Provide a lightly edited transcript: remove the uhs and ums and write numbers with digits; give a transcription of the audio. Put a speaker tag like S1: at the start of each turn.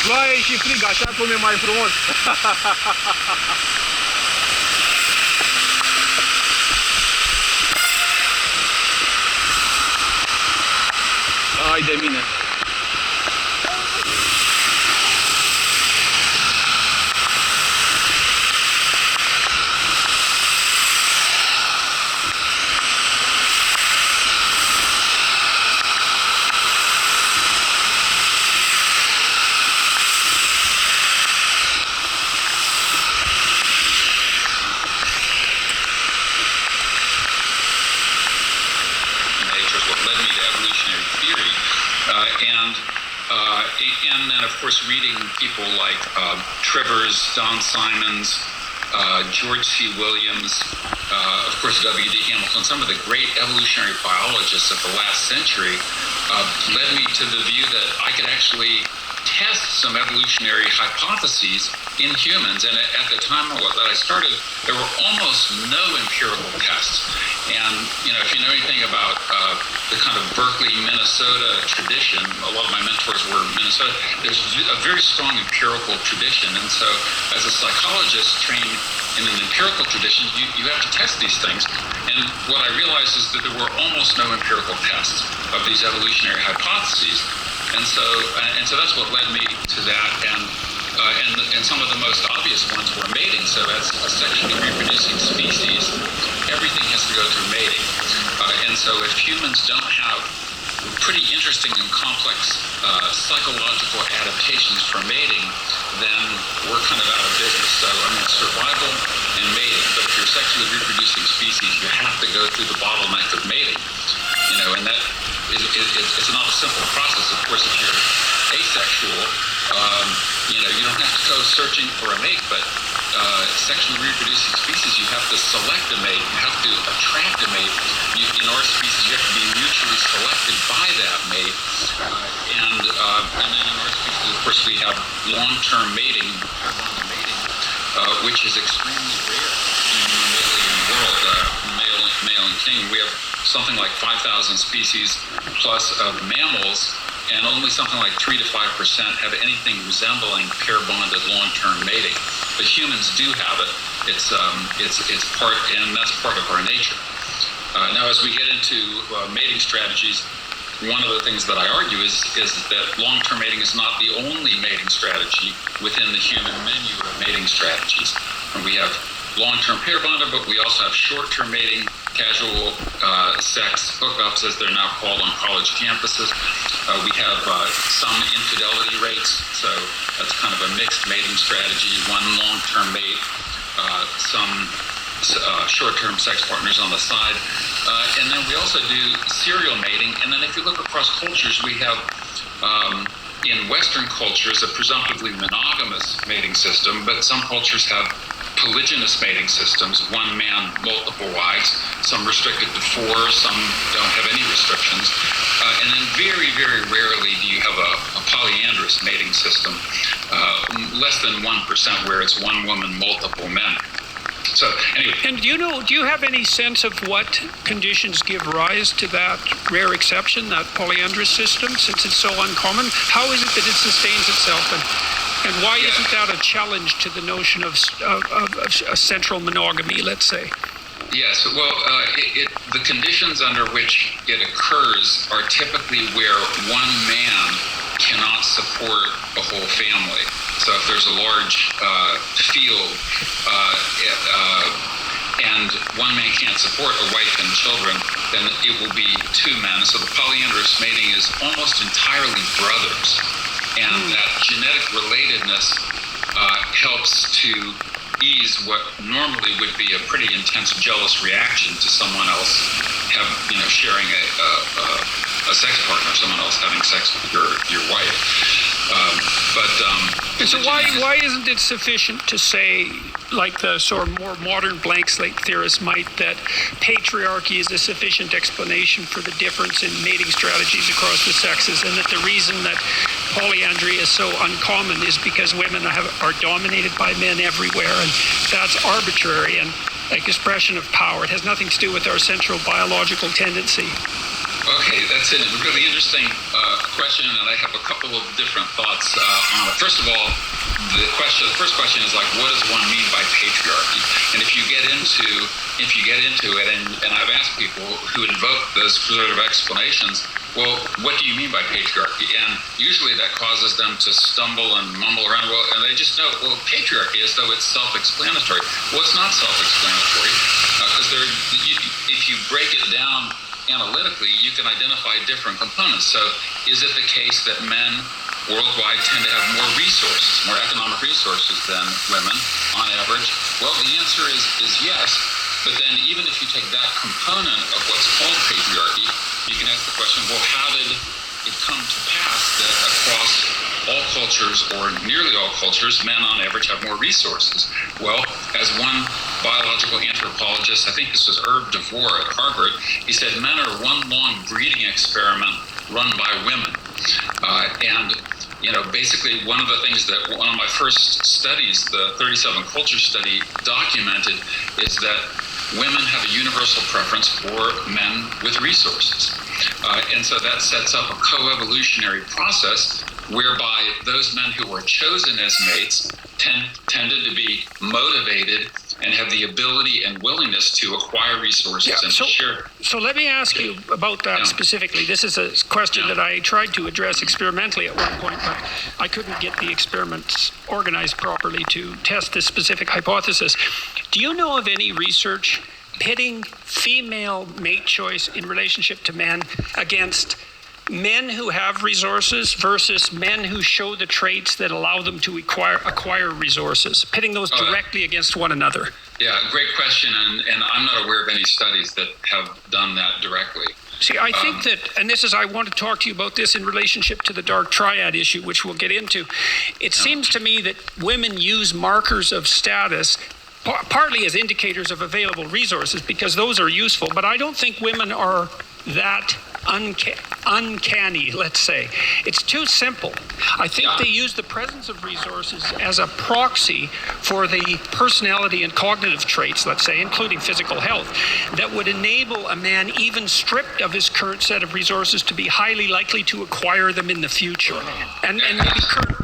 S1: Ploaie și frig, așa cum e mai frumos. Hai de mine.
S2: And then, of course, reading people like Trivers, Don Simons, George C. Williams, of course, W.D. Hamilton, some of the great evolutionary biologists of the last century led me to the view that I could actually test some evolutionary hypotheses in humans. And at the time that I started, there were almost no empirical tests. And, you know, if you know anything about the kind of Berkeley, Minnesota tradition, a lot of my mentors were Minnesota, there's a very strong empirical tradition. And so as a psychologist trained in an empirical tradition, you have to test these things. And what I realized is that there were almost no empirical tests of these evolutionary hypotheses. And so that's what led me to that. And some of the most obvious ones were mating. So as a sexually reproducing species, everything has to go through mating. And so if humans don't have pretty interesting and complex psychological adaptations for mating, then we're kind of out of business. So, I mean, survival and mating. But if you're a sexually reproducing species, you have to go through the bottleneck of mating. You know, and that it's not a simple process. Of course, if you're asexual, you know, you don't have to go searching for a mate, but sexually reproducing species, you have to select a mate, you have to attract a mate. In our species, you have to be mutually selected by that mate. And then in our species, of course, we have long-term mating, which is extremely rare in the mammalian world, male and king. We have something like 5,000 species plus of mammals, and only something like 3 to 5% have anything resembling pair-bonded long-term mating. But humans do have it. It's part, and that's part of our nature. Now, as we get into mating strategies, one of the things that I argue is that long-term mating is not the only mating strategy within the human menu of mating strategies. And we have long-term pair bonded, but we also have short-term mating, casual sex hookups, as they're now called on college campuses. We have some infidelity rates, so that's kind of a mixed mating strategy, one long-term mate, some short-term sex partners on the side. And then we also do serial mating. And then if you look across cultures, we have in Western cultures a presumptively monogamous mating system, but some cultures have polygynous mating systems, one man, multiple wives, some restricted to 4, some don't have any restrictions. And then very, very rarely do you have a polyandrous mating system, less than 1%, where it's one woman, multiple men. So anyway.
S3: And do you have any sense of what conditions give rise to that rare exception, that polyandrous system, since it's so uncommon? How is it that it sustains itself, and why isn't that a challenge to the notion of a central monogamy, let's say?
S2: Yes, well, the conditions under which it occurs are typically where one man cannot support a whole family. So if there's a large field and one man can't support a wife and children, then it will be 2 men. So the polyandrous mating is almost entirely brothers. And that genetic relatedness helps to ease what normally would be a pretty intense jealous reaction to someone else sharing a sex partner, someone else having sex with your wife.
S3: And so why isn't it sufficient to say, like the sort of more modern blank slate theorists might, that patriarchy is a sufficient explanation for the difference in mating strategies across the sexes, and that the reason that polyandry is so uncommon is because women are dominated by men everywhere, and that's arbitrary and like expression of power. It has nothing to do with our central biological tendency.
S2: Okay, that's a really interesting question, and I have a couple of different thoughts on it. First of all, the first question is like, what does one mean by patriarchy? And if you get into it, and I've asked people who invoke those sort of explanations, well, what do you mean by patriarchy? And usually that causes them to stumble and mumble around. Well, and they just know, well, patriarchy as though it's self-explanatory. Well, it's not self-explanatory because if you break it down analytically, you can identify different components. So is it the case that men worldwide tend to have more resources, more economic resources than women on average? Well, the answer is yes. But then even if you take that component of what's called patriarchy, you can ask the question, well, how did it come to pass that across all cultures, or nearly all cultures, men on average have more resources? Well, as one biological anthropologist, I think this was Herb DeVore at Harvard, he said men are one long breeding experiment run by women. Basically one of the things that one of my first studies, the 37 culture study, documented is that women have a universal preference for men with resources. And so that sets up a co-evolutionary process whereby those men who were chosen as mates tended to be motivated and have the ability and willingness to acquire resources and share.
S3: So let me ask you about that specifically. This is a question that I tried to address experimentally at one point, but I couldn't get the experiments organized properly to test this specific hypothesis. Do you know of any research pitting female mate choice in relationship to men against men who have resources versus men who show the traits that allow them to acquire resources, pitting those directly against one another?
S2: Yeah, great question, and I'm not aware of any studies that have done that directly.
S3: See, I think that, and I want to talk to you about this in relationship to the dark triad issue, which we'll get into. It seems to me that women use markers of status partly as indicators of available resources because those are useful, but I don't think women are that uncanny, let's say. It's too simple. I think they use the presence of resources as a proxy for the personality and cognitive traits, let's say, including physical health, that would enable a man, even stripped of his current set of resources, to be highly likely to acquire them in the future. And maybe current